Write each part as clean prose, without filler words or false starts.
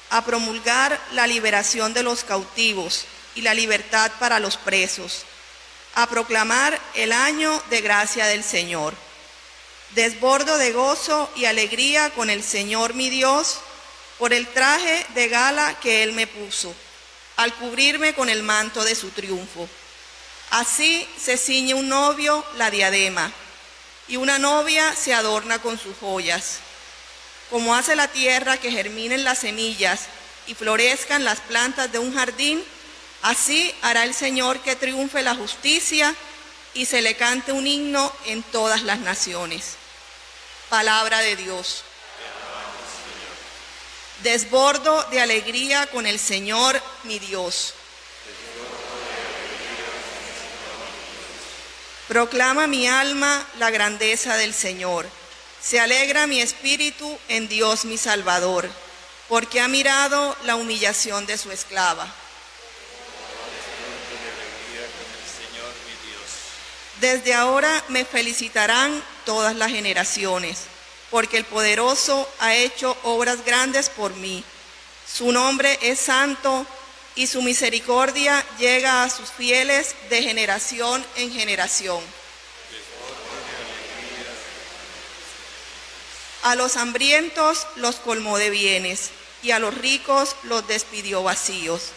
a promulgar la liberación de los cautivos y la libertad para los presos, a proclamar el año de gracia del Señor. Desbordo de gozo y alegría con el Señor mi Dios por el traje de gala que Él me puso, al cubrirme con el manto de su triunfo. Así se ciñe un novio la diadema, y una novia se adorna con sus joyas. Como hace la tierra que germinen las semillas y florezcan las plantas de un jardín, así hará el Señor que triunfe la justicia y se le cante un himno en todas las naciones. Palabra de Dios. Desbordo de alegría con el Señor mi Dios. Proclama mi alma la grandeza del Señor. Se alegra mi espíritu en Dios mi Salvador, porque ha mirado la humillación de su esclava. Desde ahora me felicitarán todas las generaciones, porque el Poderoso ha hecho obras grandes por mí. Su nombre es santo y su misericordia llega a sus fieles de generación en generación. A los hambrientos los colmó de bienes y a los ricos los despidió vacíos.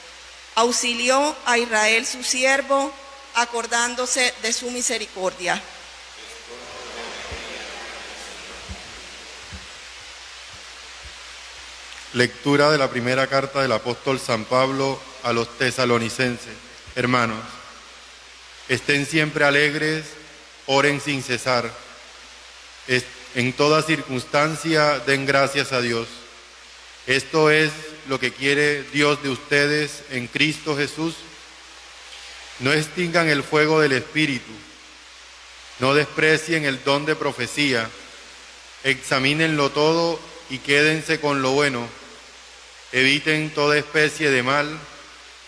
Auxilió a Israel su siervo, acordándose de su misericordia. Lectura de la primera carta del apóstol San Pablo a los tesalonicenses. Hermanos, estén siempre alegres, oren sin cesar. En toda circunstancia den gracias a Dios. Esto es lo que quiere Dios de ustedes en Cristo Jesús. No extingan el fuego del Espíritu. No desprecien el don de profecía. Examínenlo todo y quédense con lo bueno. Eviten toda especie de mal,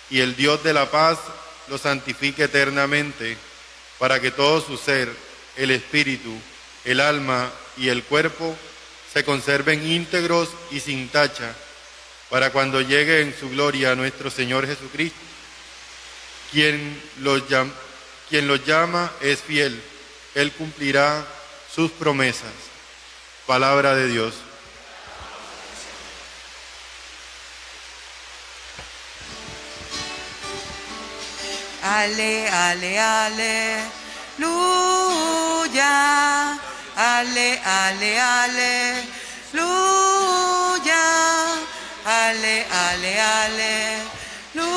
y el Dios de la paz los santifique eternamente, para que todo su ser, el espíritu, el alma y el cuerpo, se conserven íntegros y sin tacha, para cuando llegue en su gloria nuestro Señor Jesucristo. Quien los llama es fiel, Él cumplirá sus promesas. Palabra de Dios. Ale, ale, aleluya. Ale, ale, aleluya. Ale, ale, aleluya.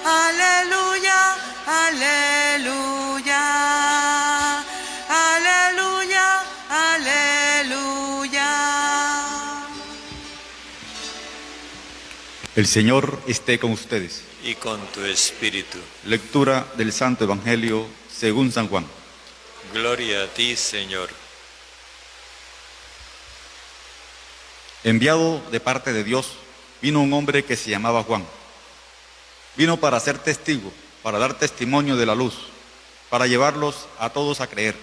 Aleluya, aleluya. Aleluya, aleluya. El Señor esté con ustedes. Y con tu espíritu. Lectura del Santo Evangelio según San Juan. Gloria a ti, Señor. Enviado de parte de Dios, vino un hombre que se llamaba Juan. Vino para ser testigo, para dar testimonio de la luz, para llevarlos a todos a creer.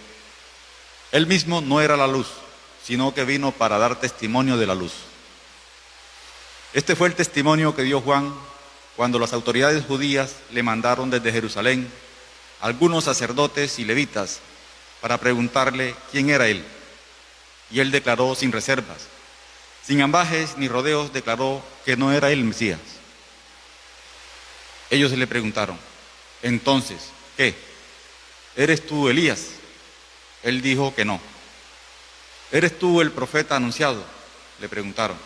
Él mismo no era la luz, sino que vino para dar testimonio de la luz. Este fue el testimonio que dio Juan cuando las autoridades judías le mandaron desde Jerusalén algunos sacerdotes y levitas para preguntarle quién era él. Y él declaró sin reservas, sin ambages ni rodeos, declaró que no era él el Mesías. Ellos le preguntaron, entonces, ¿qué? ¿Eres tú Elías? Él dijo que no. ¿Eres tú el profeta anunciado? Le preguntaron.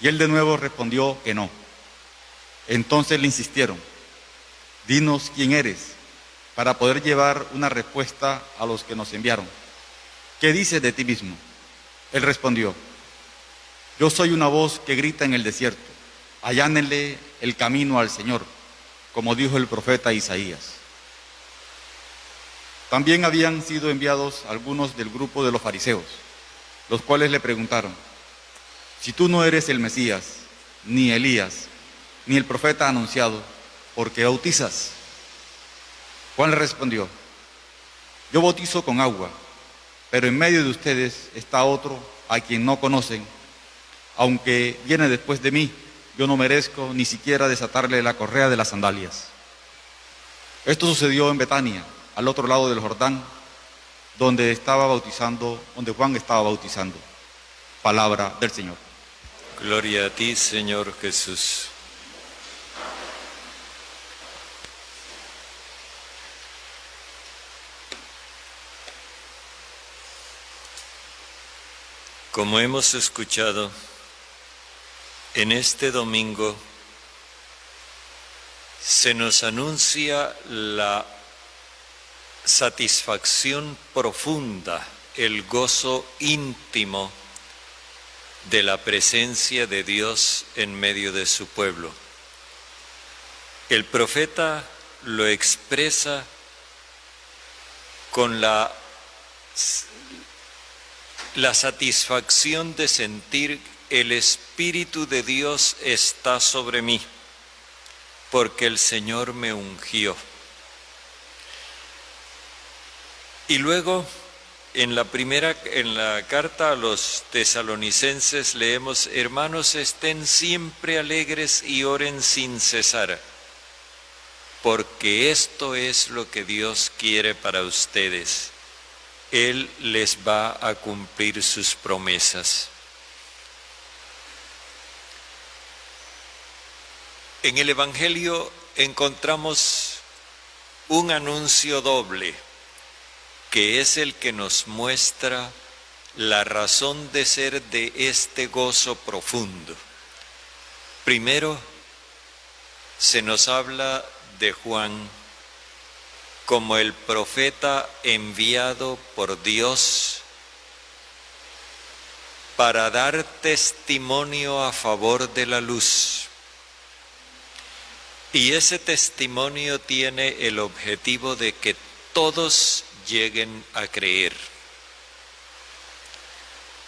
Y él de nuevo respondió que no. Entonces le insistieron, dinos quién eres, para poder llevar una respuesta a los que nos enviaron. ¿Qué dices de ti mismo? Él respondió, yo soy una voz que grita en el desierto, allánenle el camino al Señor, como dijo el profeta Isaías. También habían sido enviados algunos del grupo de los fariseos, los cuales le preguntaron, si tú no eres el Mesías, ni Elías, ni el profeta anunciado, ¿por qué bautizas? Juan le respondió, yo bautizo con agua, pero en medio de ustedes está otro a quien no conocen, aunque viene después de mí, yo no merezco ni siquiera desatarle la correa de las sandalias. Esto sucedió en Betania, al otro lado del Jordán, donde Juan estaba bautizando. Palabra del Señor. Gloria a ti, Señor Jesús. Como hemos escuchado, en este domingo se nos anuncia la satisfacción profunda, el gozo íntimo de la presencia de Dios en medio de su pueblo. El profeta lo expresa con la satisfacción de sentir: el Espíritu de Dios está sobre mí, porque el Señor me ungió. Y luego, en la carta a los tesalonicenses leemos: hermanos, estén siempre alegres y oren sin cesar, porque esto es lo que Dios quiere para ustedes. Él les va a cumplir sus promesas. En el Evangelio encontramos un anuncio doble, que es el que nos muestra la razón de ser de este gozo profundo. Primero, se nos habla de Juan como el profeta enviado por Dios para dar testimonio a favor de la luz. Y ese testimonio tiene el objetivo de que todos lleguen a creer.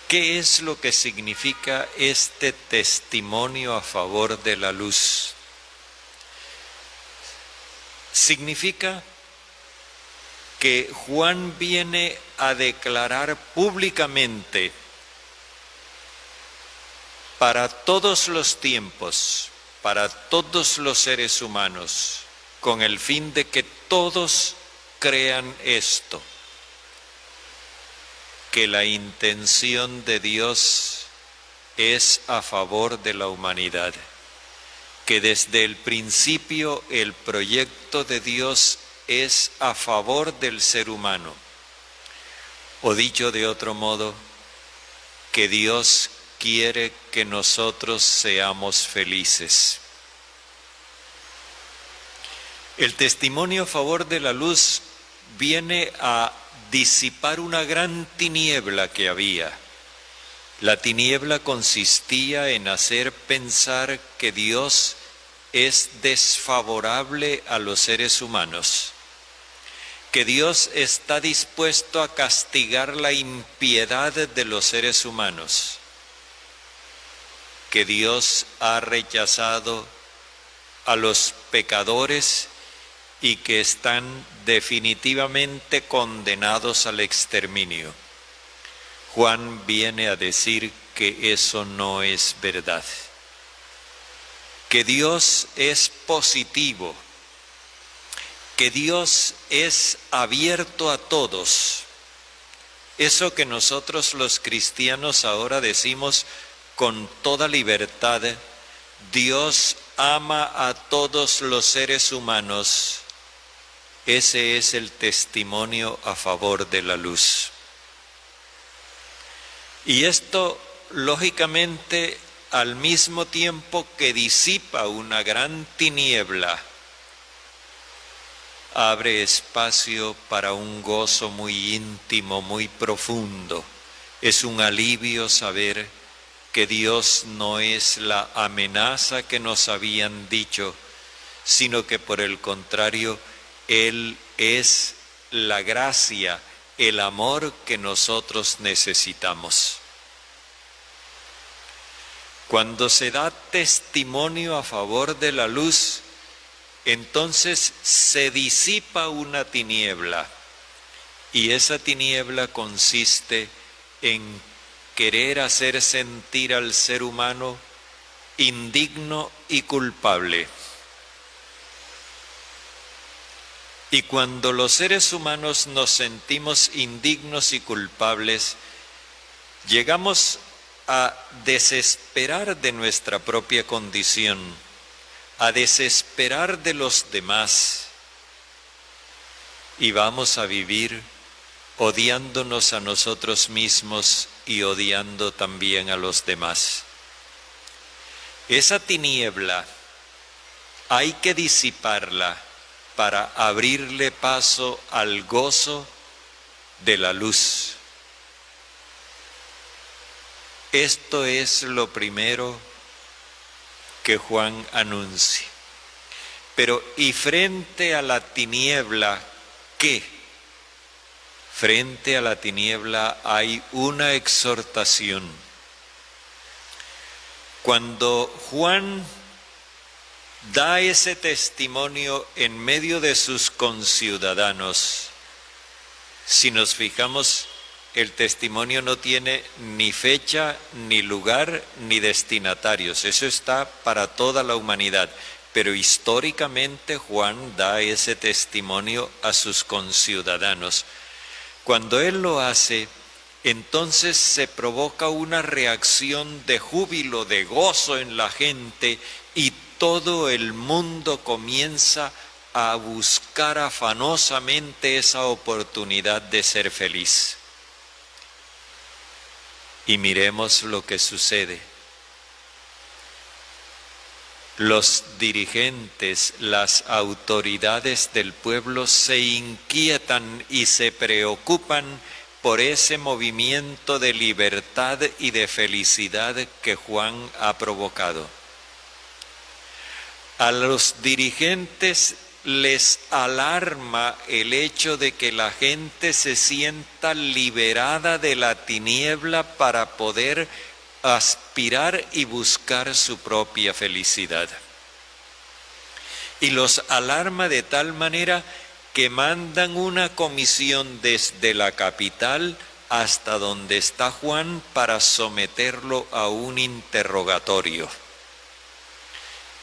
¿Qué es lo que significa este testimonio a favor de la luz? Significa que Juan viene a declarar públicamente para todos los tiempos, para todos los seres humanos, con el fin de que todos crean esto, que la intención de Dios es a favor de la humanidad, que desde el principio el proyecto de Dios es a favor del ser humano, o dicho de otro modo, que Dios quiere que nosotros seamos felices. El testimonio a favor de la luz viene a disipar una gran tiniebla que había. La tiniebla consistía en hacer pensar que Dios es desfavorable a los seres humanos, que Dios está dispuesto a castigar la impiedad de los seres humanos, que Dios ha rechazado a los pecadores y que están definitivamente condenados al exterminio. Juan viene a decir que eso no es verdad, que Dios es positivo, que Dios es abierto a todos. Eso que nosotros los cristianos ahora decimos con toda libertad: Dios ama a todos los seres humanos. Ese es el testimonio a favor de la luz. Y esto, lógicamente, al mismo tiempo que disipa una gran tiniebla, abre espacio para un gozo muy íntimo, muy profundo. Es un alivio saber que Dios no es la amenaza que nos habían dicho, sino que por el contrario, Él es la gracia, el amor que nosotros necesitamos. Cuando se da testimonio a favor de la luz, entonces se disipa una tiniebla, y esa tiniebla consiste en querer hacer sentir al ser humano indigno y culpable. Y cuando los seres humanos nos sentimos indignos y culpables, llegamos a desesperar de nuestra propia condición, a desesperar de los demás, y vamos a vivir odiándonos a nosotros mismos y odiando también a los demás. Esa tiniebla hay que disiparla para abrirle paso al gozo de la luz. Esto es lo primero que Juan anuncia. Pero ¿y frente a la tiniebla qué? Frente a la tiniebla hay una exhortación. Cuando Juan da ese testimonio en medio de sus conciudadanos, si nos fijamos, el testimonio no tiene ni fecha, ni lugar, ni destinatarios. Eso está para toda la humanidad. Pero históricamente Juan da ese testimonio a sus conciudadanos. Cuando él lo hace, entonces se provoca una reacción de júbilo, de gozo en la gente, y todo el mundo comienza a buscar afanosamente esa oportunidad de ser feliz. Y miremos lo que sucede. Los dirigentes, las autoridades del pueblo se inquietan y se preocupan por ese movimiento de libertad y de felicidad que Juan ha provocado. A los dirigentes les alarma el hecho de que la gente se sienta liberada de la tiniebla para poder aspirar y buscar su propia felicidad. Y los alarma de tal manera que mandan una comisión desde la capital hasta donde está Juan para someterlo a un interrogatorio.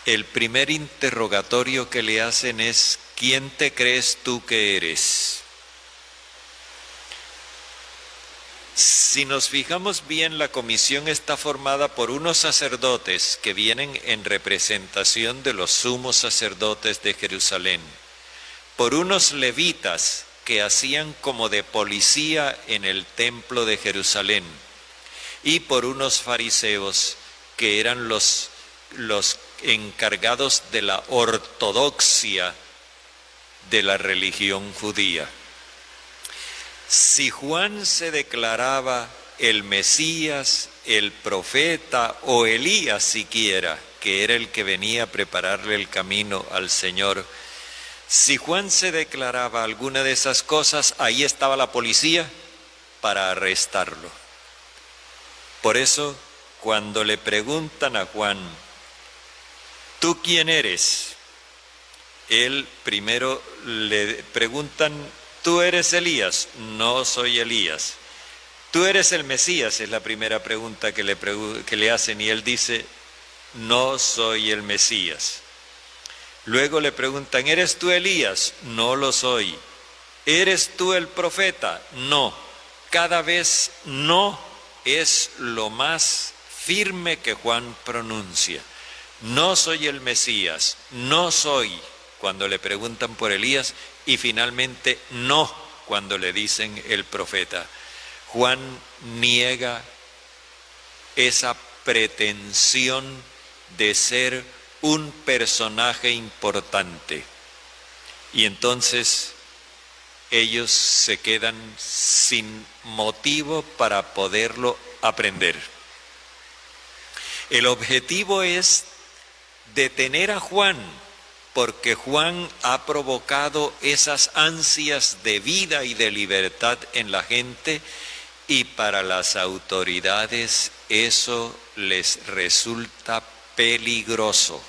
El primer interrogatorio que le hacen es: ¿quién te crees tú que eres? Si nos fijamos bien, la comisión está formada por unos sacerdotes que vienen en representación de los sumos sacerdotes de Jerusalén, por unos levitas que hacían como de policía en el templo de Jerusalén, y por unos fariseos que eran los encargados de la ortodoxia de la religión judía. Si Juan se declaraba el Mesías, el profeta o Elías siquiera, que era el que venía a prepararle el camino al Señor, si Juan se declaraba alguna de esas cosas, ahí estaba la policía para arrestarlo. Por eso, cuando le preguntan a Juan: ¿tú quién eres?, él primero le preguntan: ¿tú eres Elías? No soy Elías. ¿Tú eres el Mesías?, es la primera pregunta que le hacen, y él dice: no soy el Mesías. Luego le preguntan: ¿eres tú Elías? No lo soy. ¿Eres tú el profeta? No. Cada vez no es lo más firme que Juan pronuncia. No soy el Mesías, no soy, cuando le preguntan por Elías, y finalmente no cuando le dicen el profeta. Juan niega esa pretensión de ser un personaje importante, y entonces ellos se quedan sin motivo para poderlo aprender. El objetivo es detener a Juan, porque Juan ha provocado esas ansias de vida y de libertad en la gente, y para las autoridades eso les resulta peligroso.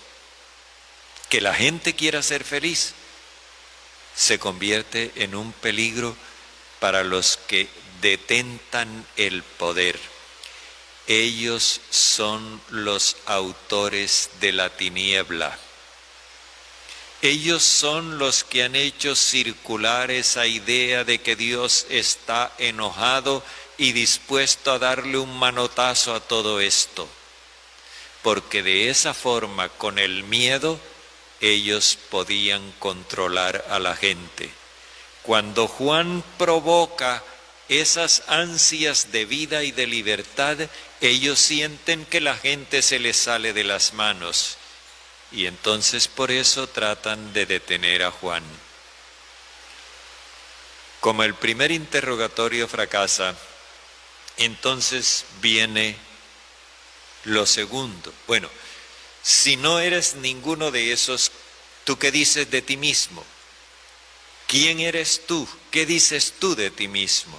Que la gente quiera ser feliz se convierte en un peligro para los que detentan el poder. ellos son los autores de la tiniebla. Ellos son los que han hecho circular esa idea de que Dios está enojado y dispuesto a darle un manotazo a todo esto. Porque de esa forma, con el miedo, ellos podían controlar a la gente. Cuando Juan provoca esas ansias de vida y de libertad, ellos sienten que la gente se les sale de las manos. Y entonces por eso tratan de detener a Juan. Como el primer interrogatorio fracasa, entonces viene lo segundo. Bueno, si no eres ninguno de esos, ¿tú qué dices de ti mismo? ¿Quién eres tú? ¿Qué dices tú de ti mismo?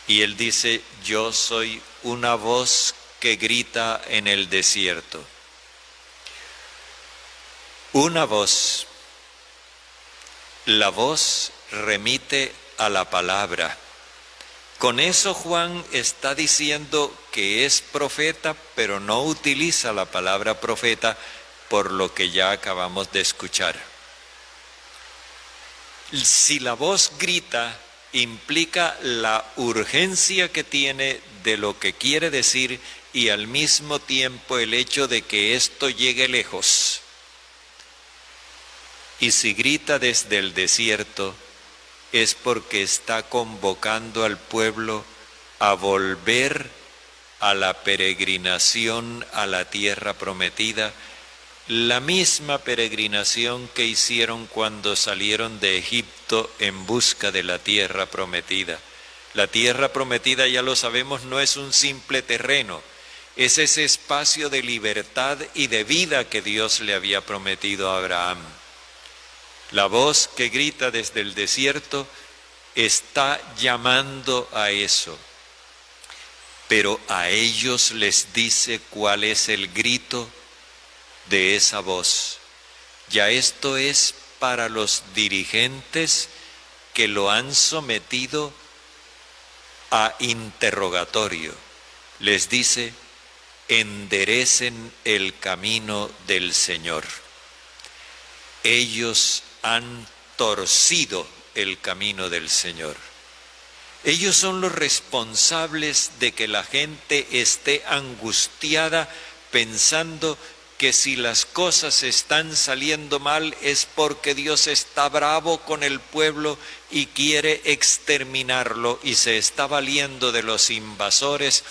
Y él dice, yo soy una voz que grita en el desierto. Una voz. La voz remite a la palabra. Con eso Juan está diciendo que es profeta, pero no utiliza la palabra profeta por lo que ya acabamos de escuchar. Si la voz grita, implica la urgencia que tiene de lo que quiere decir y al mismo tiempo el hecho de que esto llegue lejos. Y si grita desde el desierto, es porque está convocando al pueblo a volver a la peregrinación a la tierra prometida, la misma peregrinación que hicieron cuando salieron de Egipto en busca de la tierra prometida. La tierra prometida, ya lo sabemos, no es un simple terreno, es ese espacio de libertad y de vida que Dios le había prometido a Abraham. La voz que grita desde el desierto está llamando a eso, pero a ellos les dice cuál es el grito de esa voz. Ya esto es para los dirigentes que lo han sometido a interrogatorio. Les dice, enderecen el camino del Señor. Ellos han torcido el camino del Señor. Ellos son los responsables de que la gente esté angustiada pensando que si las cosas están saliendo mal es porque Dios está bravo con el pueblo y quiere exterminarlo y se está valiendo de los invasores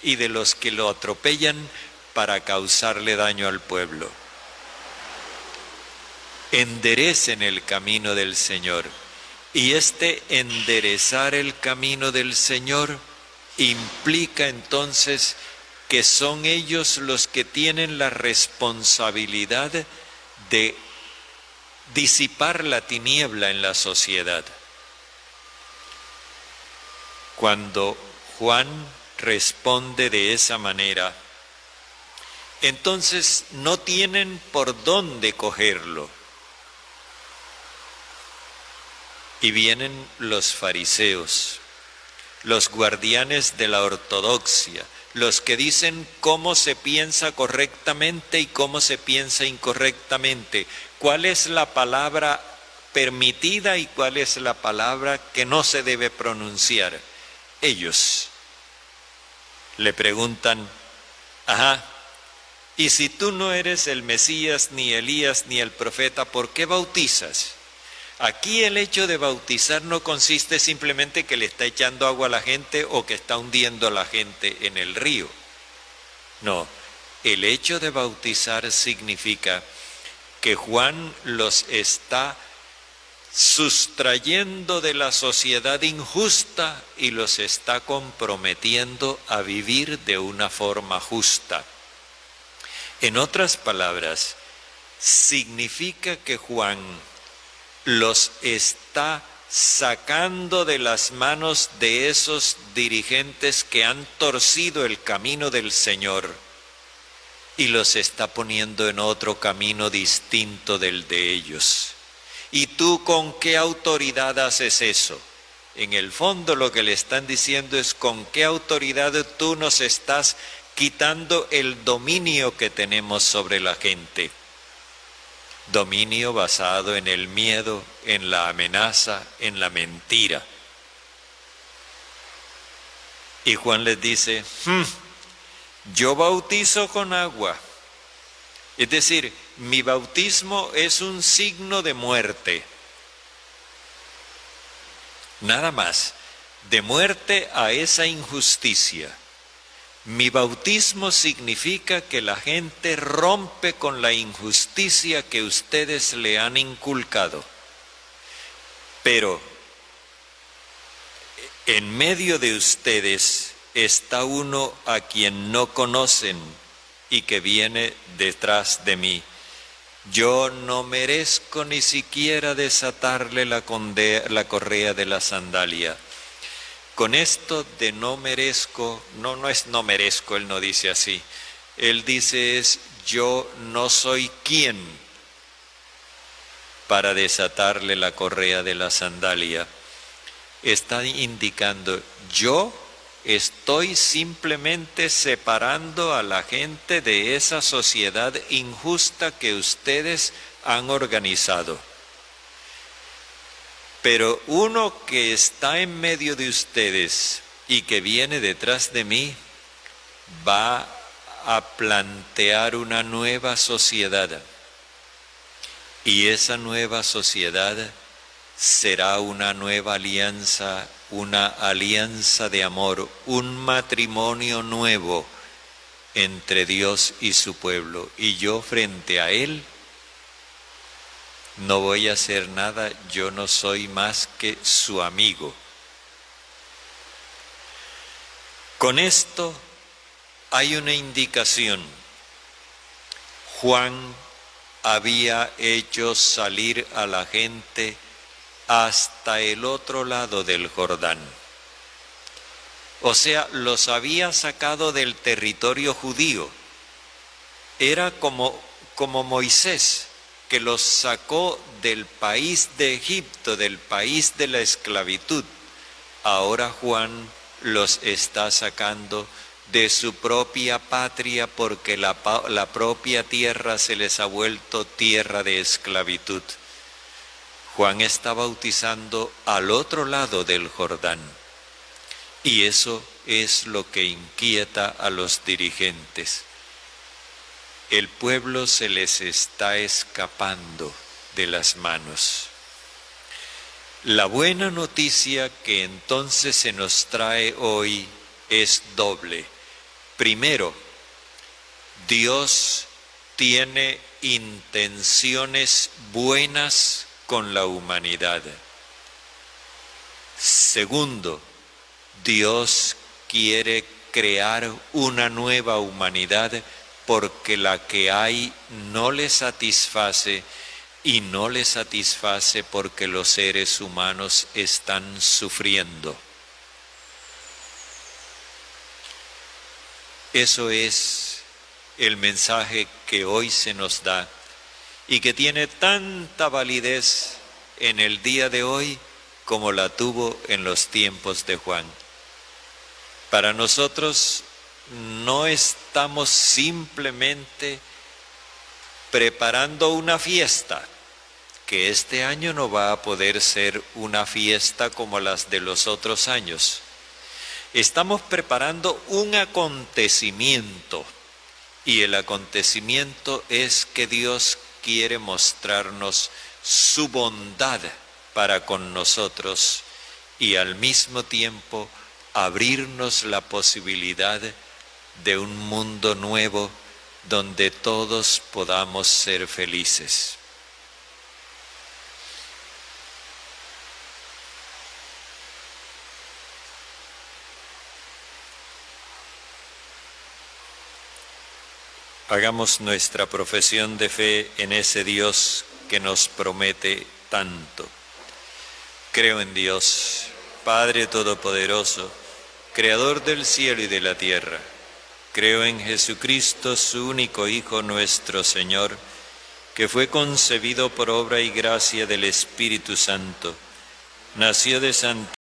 y de los que lo atropellan para causarle daño al pueblo. Enderecen el camino del Señor. Y este enderezar el camino del Señor implica entonces que son ellos los que tienen la responsabilidad de disipar la tiniebla en la sociedad. Cuando Juan responde de esa manera, entonces no tienen por dónde cogerlo. Y vienen los fariseos, los guardianes de la ortodoxia, los que dicen cómo se piensa correctamente y cómo se piensa incorrectamente, cuál es la palabra permitida y cuál es la palabra que no se debe pronunciar. Ellos le preguntan, y si tú no eres el Mesías, ni Elías, ni el profeta, ¿por qué bautizas? Aquí el hecho de bautizar no consiste simplemente que le está echando agua a la gente o que está hundiendo a la gente en el río. No, el hecho de bautizar significa que Juan los está sustrayendo de la sociedad injusta y los está comprometiendo a vivir de una forma justa. En otras palabras, significa que Juan los está sacando de las manos de esos dirigentes que han torcido el camino del Señor y los está poniendo en otro camino distinto del de ellos. ¿Y tú con qué autoridad haces eso? En el fondo lo que le están diciendo es con qué autoridad tú nos estás quitando el dominio que tenemos sobre la gente. Dominio basado en el miedo, en la amenaza, en la mentira. Y Juan les dice, yo bautizo con agua. Es decir, mi bautismo es un signo de muerte. Nada más, de muerte a esa injusticia. Mi bautismo significa que la gente rompe con la injusticia que ustedes le han inculcado. Pero en medio de ustedes está uno a quien no conocen y que viene detrás de mí. Yo no merezco ni siquiera desatarle la correa de la sandalia. Con esto de no merezco, no es no merezco, él no dice así. Él dice es yo no soy quien para desatarle la correa de la sandalia. Está indicando yo estoy simplemente separando a la gente de esa sociedad injusta que ustedes han organizado. Pero uno que está en medio de ustedes y que viene detrás de mí, va a plantear una nueva sociedad. Y esa nueva sociedad será una nueva alianza, una alianza de amor, un matrimonio nuevo entre Dios y su pueblo. Y yo frente a Él no voy a hacer nada, yo no soy más que su amigo. Con esto hay una indicación. Juan había hecho salir a la gente hasta el otro lado del Jordán. O sea, los había sacado del territorio judío. Era como Moisés, que los sacó del país de Egipto, del país de la esclavitud. Ahora Juan los está sacando de su propia patria porque la propia tierra se les ha vuelto tierra de esclavitud. Juan está bautizando al otro lado del Jordán. Y eso es lo que inquieta a los dirigentes. El pueblo se les está escapando de las manos. La buena noticia que entonces se nos trae hoy es doble. Primero, Dios tiene intenciones buenas con la humanidad. Segundo, Dios quiere crear una nueva humanidad porque la que hay no le satisface y no le satisface porque los seres humanos están sufriendo. Eso es el mensaje que hoy se nos da y que tiene tanta validez en el día de hoy como la tuvo en los tiempos de Juan. Para nosotros no estamos simplemente preparando una fiesta, que este año no va a poder ser una fiesta como las de los otros años. Estamos preparando un acontecimiento, y el acontecimiento es que Dios quiere mostrarnos su bondad para con nosotros y al mismo tiempo abrirnos la posibilidad de un mundo nuevo donde todos podamos ser felices. Hagamos nuestra profesión de fe en ese Dios que nos promete tanto. Creo en Dios, Padre Todopoderoso, Creador del cielo y de la tierra. Creo en Jesucristo, su único Hijo, nuestro Señor, que fue concebido por obra y gracia del Espíritu Santo. Nació de Santa